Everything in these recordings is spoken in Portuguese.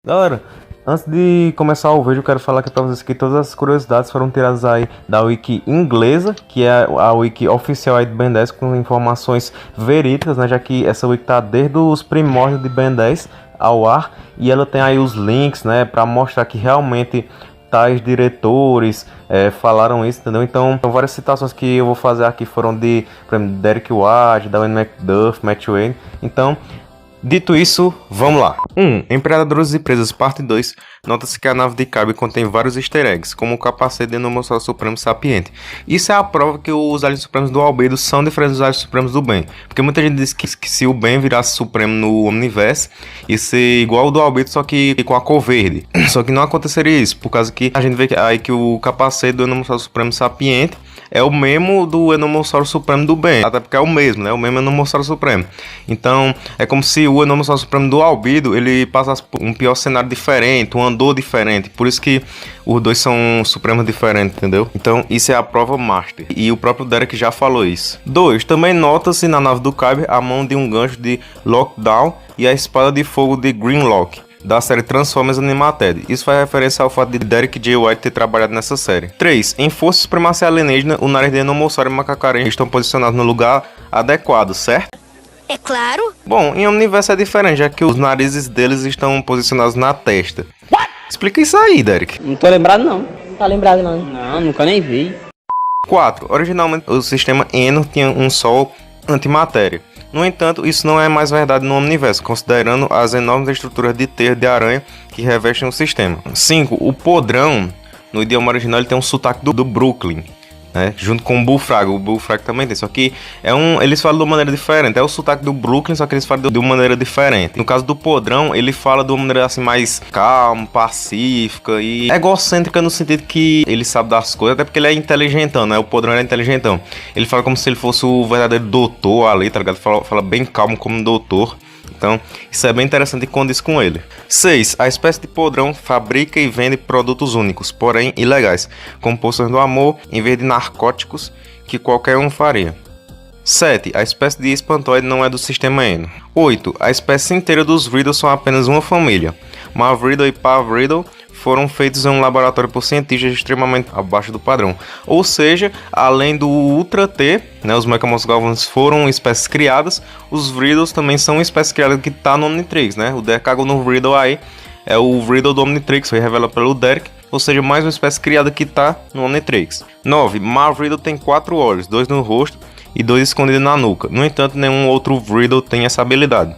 Galera, antes de começar o vídeo, eu quero falar aqui pra vocês que todas as curiosidades foram tiradas aí da wiki inglesa, que é a wiki oficial aí do Ben 10, com informações verídicas, né? Já que essa wiki tá desde os primórdios de Ben 10 ao ar, e ela tem aí os links, né, pra mostrar que realmente tais diretores falaram isso, entendeu? Então, várias citações que eu vou fazer aqui foram de, por exemplo, Derek Wade, Darwin McDuff, Matt Wayne. Então, dito isso, vamos lá. 1. Empreendedores e Presas, parte 2. Nota-se que a nave de Kyber contém vários easter eggs, como o capacete de Enormossauro Supremo Sapiente. Isso é a prova que os aliens supremos do Albedo são diferentes dos aliens supremos do Ben. Porque muita gente diz que se o Ben virasse supremo no Omniverse, ia ser igual ao do Albedo, só que com a cor verde. Só que não aconteceria isso, por causa que a gente vê aí que o capacete do Enormossauro Supremo Sapiente é o mesmo do Enormossauro Supremo do Ben, até porque é o mesmo, né? O mesmo Enormossauro Supremo. Então, é como se o Enormossauro Supremo do Albedo, ele passasse por um pior cenário diferente, um andor diferente. Por isso que os dois são supremos diferentes, entendeu? Então, isso é a prova master. E o próprio Derek já falou isso. 2. Também nota-se na nave do Kyber a mão de um gancho de Lockdown e a espada de fogo de Grimlock, da série Transformers Animated. Isso faz referência ao fato de Derek J. White ter trabalhado nessa série. 3. Em Força Supremacia Alienígena, o nariz de Enormossauro e Macacarenha estão posicionados no lugar adequado, certo? É claro. Bom, em Omniverse é diferente, já que os narizes deles estão posicionados na testa. What? Explica isso aí, Derek. Não tô lembrado não. Não tá lembrado não. Não, nunca nem vi. 4. Originalmente, o sistema Eno tinha um sol antimatéria. No entanto, isso não é mais verdade no Omniverse, considerando as enormes estruturas de teia de aranha que revestem o sistema. 5. O podrão, no idioma original, ele tem um sotaque do Brooklyn, né? Junto com o Bullfrog. O Bullfrog também tem, só que eles falam de uma maneira diferente. É o sotaque do Brooklyn, só que eles falam de uma maneira diferente. No caso do podrão, ele fala de uma maneira assim mais calma, pacífica e egocêntrica, no sentido que ele sabe das coisas, até porque ele é inteligentão, né? O podrão é inteligentão. Ele fala como se ele fosse o verdadeiro doutor ali, tá ligado? Fala bem calmo como um doutor. Então, isso é bem interessante e condiz com ele. 6. A espécie de podrão fabrica e vende produtos únicos, porém ilegais, como poções do amor, em vez de narcóticos que qualquer um faria. 7. A espécie de espantoide não é do sistema Eno. 8. A espécie inteira dos Riddle são apenas uma família. Mav Riddle e Pav Riddle foram feitos em um laboratório por cientistas extremamente abaixo do padrão. Ou seja, além do Ultra T, né, os Mechamonstros Galvanics foram espécies criadas, os Riddles também são espécies criadas que tá no Omnitrix, né? O Decagon no Riddle aí é o Riddle do Omnitrix, foi revelado pelo Derek, ou seja, mais uma espécie criada que tá no Omnitrix. 9. Mav Riddle tem 4 olhos, 2 no rosto e 2 escondidos na nuca. No entanto, nenhum outro Riddle tem essa habilidade.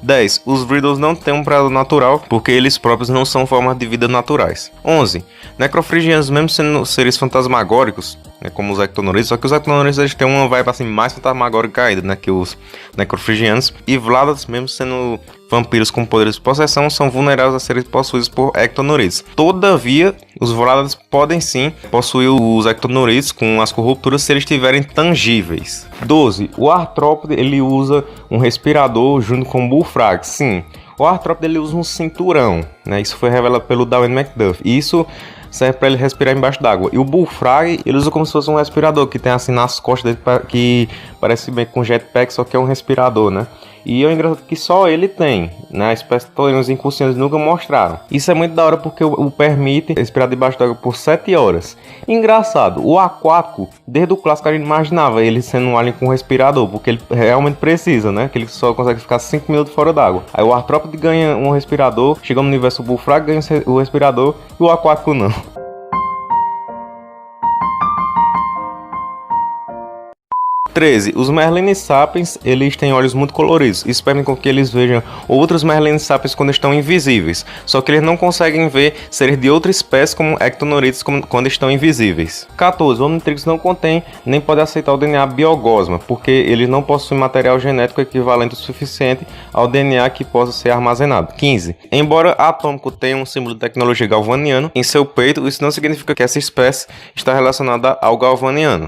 10. Os Riddles não têm um predador natural, porque eles próprios não são formas de vida naturais. 11. Necrofrigianos, mesmo sendo seres fantasmagóricos, né, como os Ectonorites, só que os Ectonorites eles têm uma vibe assim, mais fantasmagórica ainda, né, que os Necrofrigianos. E Vladas, mesmo sendo vampiros com poderes de possessão, são vulneráveis a serem possuídos por Ectonorites. Todavia, os Vladas podem sim possuir os Ectonorites com as corrupturas se eles estiverem tangíveis. 12. O Arthrópode ele usa um respirador junto com o Bullfrog. Sim, o Arthrópode ele usa um cinturão, né? Isso foi revelado pelo Darwin McDuff. E isso serve para ele respirar embaixo d'água. E o Bullfrog, ele usa como se fosse um respirador, que tem assim nas costas dele, que parece bem com jetpack, só que é um respirador, né? E é engraçado que só ele tem, né? A espécie de os incursiones nunca mostraram. Isso é muito da hora porque o permite respirar debaixo d'água por 7 horas. Engraçado, o aquático, desde o clássico a gente imaginava ele sendo um alien com respirador, porque ele realmente precisa, né? Que ele só consegue ficar 5 minutos fora d'água. Aí o Arthrópode ganha um respirador, chega no universo, o Bullfrog ganha o respirador e o aquático não. 13. Os Merlini Sapiens, eles têm olhos muito coloridos. Isso permite com que eles vejam outros Merlini Sapiens quando estão invisíveis. Só que eles não conseguem ver seres de outra espécie como Ectonorites quando estão invisíveis. 14. O Omnitrix não contém nem pode aceitar o DNA Biogosma, porque eles não possuem material genético equivalente o suficiente ao DNA que possa ser armazenado. 15. Embora Atômico tenha um símbolo de tecnologia galvaniano em seu peito, isso não significa que essa espécie está relacionada ao galvaniano.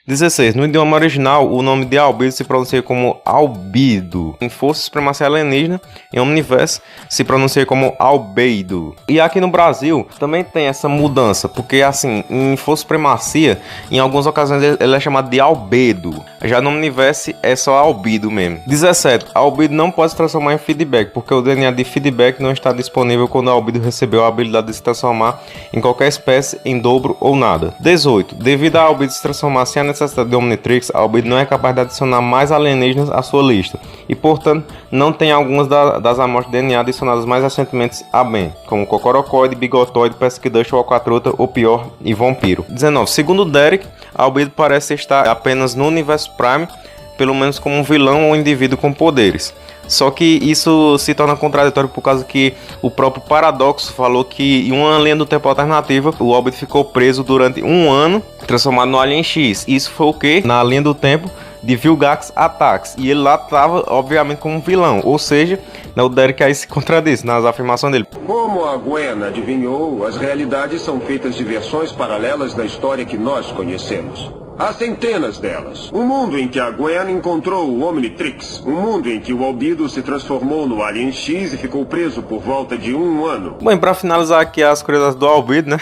16. No idioma original, o nome de Albedo se pronuncia como Albido. Em Força Supremacia Alienígena, em Omniverse, se pronuncia como Albedo. E aqui no Brasil, também tem essa mudança, porque assim, em Força Supremacia, em algumas ocasiões ele é chamado de Albedo. Já no Omniverse é só albedo mesmo. 17. A albedo não pode se transformar em feedback, porque o DNA de feedback não está disponível quando a albedo recebeu a habilidade de se transformar em qualquer espécie em dobro ou nada. 18. Devido a albedo se transformar sem a necessidade de Omnitrix, a albedo não é capaz de adicionar mais alienígenas à sua lista e, portanto, não tem algumas das amostras de DNA adicionadas mais recentemente a Ben, como Cocorocoide, Bigotoide, Pesquidush, Alcatrota ou pior, e Vampiro. 19. Segundo Derek, a albedo parece estar apenas no universo Prime, pelo menos como um vilão ou indivíduo com poderes. Só que isso se torna contraditório por causa que o próprio Paradoxo falou que em uma linha do tempo alternativa, o Albedo ficou preso durante um ano, transformado no Alien X. Isso foi o que? Na linha do tempo de Vilgax Attacks. E ele lá estava, obviamente, como um vilão. Ou seja, o Derek aí se contradiz nas afirmações dele. Como a Gwen adivinhou, as realidades são feitas de versões paralelas da história que nós conhecemos. Há centenas delas. Um mundo em que a Gwen encontrou o Omnitrix. Um mundo em que o Albedo se transformou no Alien X e ficou preso por volta de um ano. Bom, para finalizar aqui as curiosidades do Albedo, né?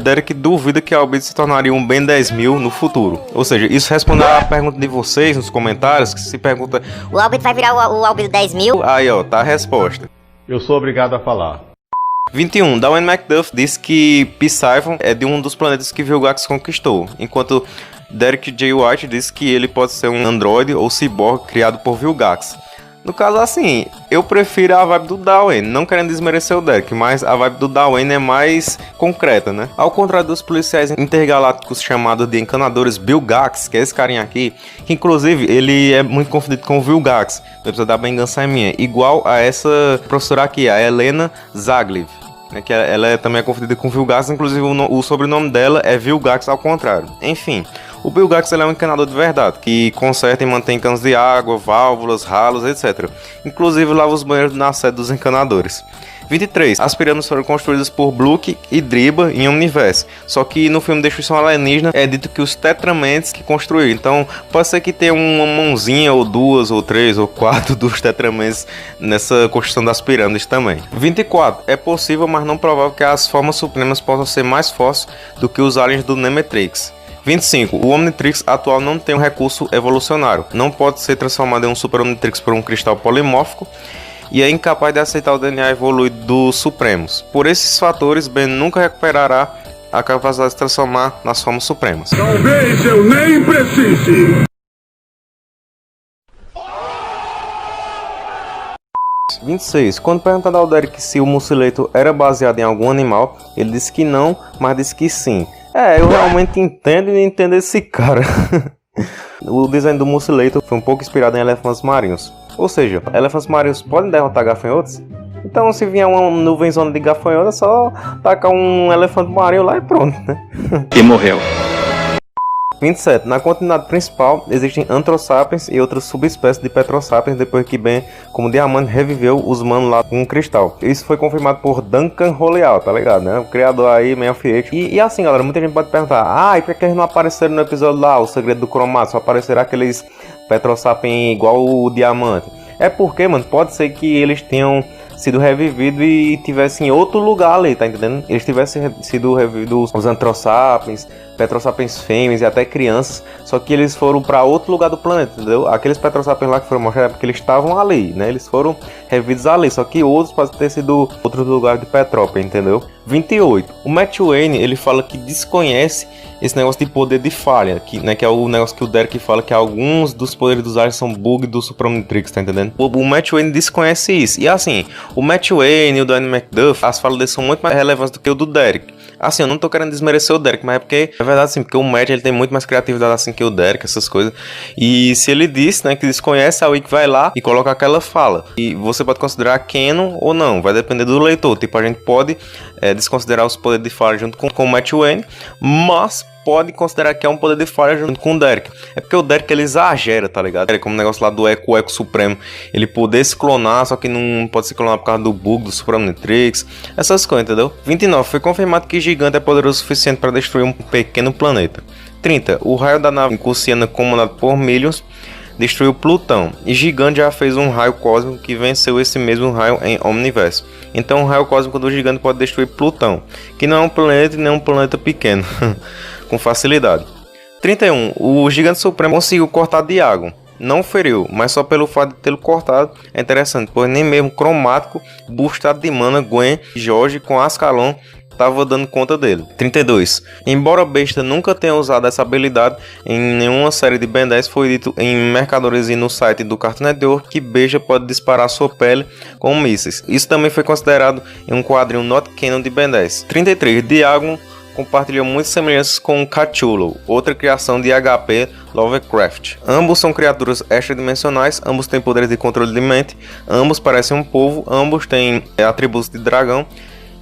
Derek duvida que a Albedo se tornaria um Ben 10.000 no futuro. Ou seja, isso responde à pergunta de vocês nos comentários, que se pergunta... O Albedo vai virar o Albedo 10.000? Aí, ó, tá a resposta. Eu sou obrigado a falar. 21. Darwin McDuff disse que Psiphon é de um dos planetas que Vilgax conquistou, enquanto Derek J. White disse que ele pode ser um androide ou ciborgue criado por Vilgax. No caso, assim, eu prefiro a vibe do Darwin, não querendo desmerecer o Derek, mas a vibe do Darwin é mais concreta, né? Ao contrário dos policiais intergalácticos chamados de encanadores Vilgax, que é esse carinha aqui, que inclusive ele é muito confundido com o Vilgax, no episódio da Vingança é Minha, igual a essa professora aqui, a Helena Zagliv, né, que ela também é confundida com Vilgax, inclusive o sobrenome dela é Vilgax ao contrário. Enfim, o Vilgax é um encanador de verdade, que conserta e mantém canos de água, válvulas, ralos, etc. Inclusive lava os banheiros na sede dos encanadores. 23. As pirâmides foram construídas por Bluke e Driba em Omniverse. Só que no filme Destruição Alienígena é dito que os Tetramentes que construíram. Então pode ser que tenha uma mãozinha, ou duas, ou três, ou quatro dos Tetramentes nessa construção das pirâmides também. 24. É possível, mas não provável que as formas supremas possam ser mais fortes do que os aliens do Nemetrix. 25. O Omnitrix atual não tem um recurso evolucionário. Não pode ser transformado em um Super Omnitrix por um cristal polimórfico. E é incapaz de aceitar o DNA evoluído dos Supremos. Por esses fatores, Ben nunca recuperará a capacidade de se transformar nas formas supremas. Talvez eu nem precise. 26. Quando perguntado ao Derek se o Mucileto era baseado em algum animal, ele disse que não, mas disse que sim. Eu realmente entendo e não entendo esse cara. O design do Mucileto foi um pouco inspirado em elefantes marinhos. Ou seja, elefantes marinhos podem derrotar gafanhotos? Então, se vier uma nuvenzona de gafanhotos, é só tacar um elefante marinho lá e pronto, né? E morreu. 27. Na continuidade principal, existem Anthrosapiens e outras subespécies de Petrosapiens depois que Ben, como diamante, reviveu os manos lá com um cristal. Isso foi confirmado por Duncan Roleal, tá ligado, né? O criador aí, Man of Eight. E assim, galera, muita gente pode perguntar, e por que eles não apareceram no episódio lá, O Segredo do Cromato? Só apareceram aqueles Petrosapiens igual o diamante. É porque, mano, pode ser que eles tenham sido revividos e tivessem em outro lugar ali, tá entendendo? Eles tivessem sido revividos os Anthrosapiens, Petrosapiens fêmeas e até crianças, só que eles foram para outro lugar do planeta, entendeu? Aqueles Petrosapiens lá que foram mostrados é porque eles estavam ali, né? Eles foram revividos ali, só que outros podem ter sido outros lugares de Petrópolis, entendeu? 28. O Matt Wayne, ele fala que desconhece esse negócio de poder de falha, que é o negócio que o Derek fala que alguns dos poderes dos aliens são bug do Super Omnitrix, tá entendendo? O Matt Wayne desconhece isso. E assim, o Matt Wayne e o Danny McDuff, as falas deles são muito mais relevantes do que o do Derek. Assim, eu não tô querendo desmerecer o Derek, mas é porque, é verdade, assim, porque o Matt, ele tem muito mais criatividade assim que o Derek, essas coisas. E se ele disse, né, que desconhece, a Wiki vai lá e coloca aquela fala. E você pode considerar canon ou não, vai depender do leitor. Tipo, a gente pode desconsiderar os poderes de fala junto com o Matt Wayne, mas pode considerar que é um poder de falha junto com o Derek. É porque o Derek, ele exagera, tá ligado? É como o negócio lá do Echo Supremo. Ele poder se clonar, só que não pode se clonar por causa do bug do Super Omnitrix. Essas coisas, entendeu? 29. Foi confirmado que Gigante é poderoso o suficiente para destruir um pequeno planeta. 30. O raio da nave Incussiana, comandado por Millions, destruiu Plutão. E Gigante já fez um raio cósmico que venceu esse mesmo raio em Omniverse. Então o raio cósmico do Gigante pode destruir Plutão, que não é um planeta e nem um planeta pequeno. Com facilidade. 31. O Gigante Supremo conseguiu cortar Diagon. Não feriu, mas só pelo fato de tê-lo cortado é interessante, pois nem mesmo Cromático, boostado de mana, Gwen, Jorge com Ascalon estava dando conta dele. 32. Embora Besta nunca tenha usado essa habilidade em nenhuma série de Ben 10, foi dito em Mercadores e no site do Cartoon Network que Besta pode disparar sua pele com mísseis. Isso também foi considerado em um quadrinho Not Canon de Ben 10. 33. Diagon compartilhou muitas semelhanças com Cthulhu, outra criação de HP Lovecraft. Ambos são criaturas extradimensionais, ambos têm poderes de controle de mente, ambos parecem um povo, ambos têm atributos de dragão.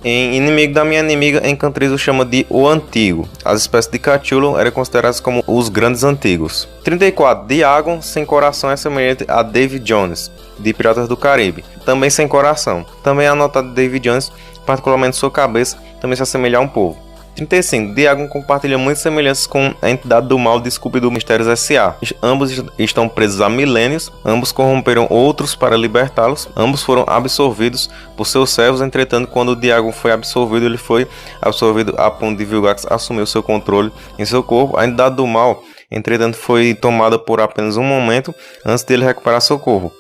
Em Inimigo da Minha Inimiga, Encantriz o chama de O Antigo. As espécies de Cthulhu eram consideradas como os Grandes Antigos. 34. Diagon, sem coração, é semelhante a Davy Jones, de Piratas do Caribe, também sem coração. Também é anotado Davy Jones, particularmente sua cabeça, também se assemelha a um povo. 35. Diagon compartilha muitas semelhanças com a entidade do mal de Scooby-Doo Mistérios S.A. Ambos estão presos há milênios, ambos corromperam outros para libertá-los, ambos foram absorvidos por seus servos. Entretanto, quando Diagon foi absorvido, ele foi absorvido a ponto de Vilgax assumir o seu controle em seu corpo. A entidade do mal, entretanto, foi tomada por apenas um momento antes dele recuperar seu corpo,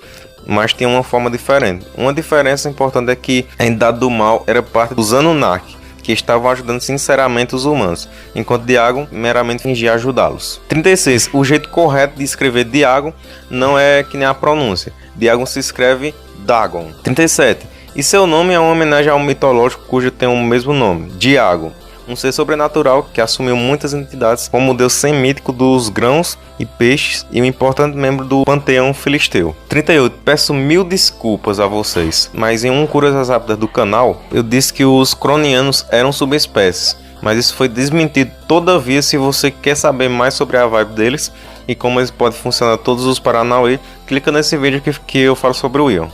mas tinha uma forma diferente. Uma diferença importante é que a entidade do mal era parte dos Anunnaki, que estavam ajudando sinceramente os humanos, enquanto Diagon meramente fingia ajudá-los. 36. O jeito correto de escrever Diagon não é que nem a pronúncia. Diagon se escreve Dagon. 37. E seu nome é uma homenagem ao mitológico cujo tem o mesmo nome, Diagon, um ser sobrenatural que assumiu muitas entidades como o deus semítico dos grãos e peixes e um importante membro do panteão filisteu. 38. Peço mil desculpas a vocês, mas em um Curiosidades Rápidas do canal, eu disse que os cronianos eram subespécies, mas isso foi desmentido. Todavia, se você quer saber mais sobre a vibe deles e como eles podem funcionar todos os Paranauê, clica nesse vídeo que eu falo sobre o Ion.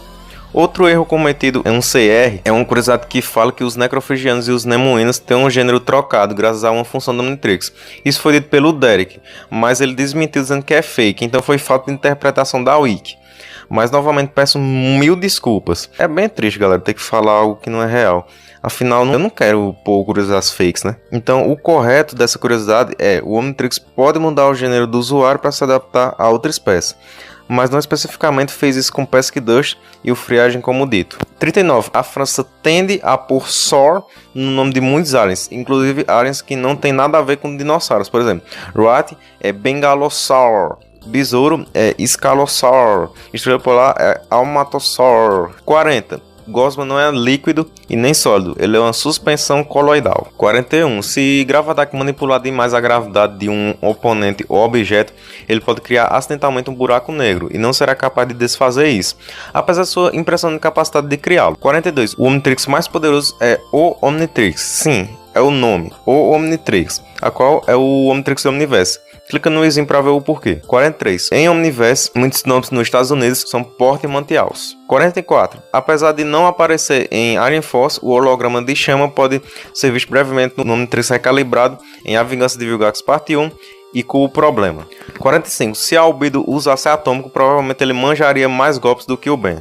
Outro erro cometido em um CR é uma curiosidade que fala que os necrofigianos e os nemoinos têm um gênero trocado graças a uma função da Omnitrix. Isso foi dito pelo Derek, mas ele desmentiu dizendo que é fake, então foi falta de interpretação da Wiki. Mas novamente peço mil desculpas. É bem triste, galera, ter que falar algo que não é real. Afinal, eu não quero pôr curiosidades fakes, né? Então, o correto dessa curiosidade é: o Omnitrix pode mudar o gênero do usuário para se adaptar a outra espécie, mas não especificamente fez isso com Pesky Dust e o Friagem como dito. 39. A França tende a pôr Sor no nome de muitos aliens, inclusive aliens que não tem nada a ver com dinossauros. Por exemplo, Rat é Bengalosaur, Besouro é Scalosaur, Estrela Polar é Almatossaur. 40. Gosma não é líquido e nem sólido, ele é uma suspensão coloidal. 41. Se Gravatac manipular demais a gravidade de um oponente ou objeto, ele pode criar acidentalmente um buraco negro e não será capaz de desfazer isso, apesar de sua impressionante capacidade de criá-lo. 42. O Omnitrix mais poderoso é o Omnitrix. Sim, é o nome, o Omnitrix, a qual é o Omnitrix do Omniverse. Clica no izinho para ver o porquê. 43. Em Omniverse, muitos nomes nos Estados Unidos são Porte e Mantiaus. 44. Apesar de não aparecer em Alien Force, o holograma de chama pode ser visto brevemente no Omnitrix recalibrado em A Vingança de Vilgax Parte 1 e com o problema. 45. Se Albedo usasse Atômico, provavelmente ele manjaria mais golpes do que o Ben.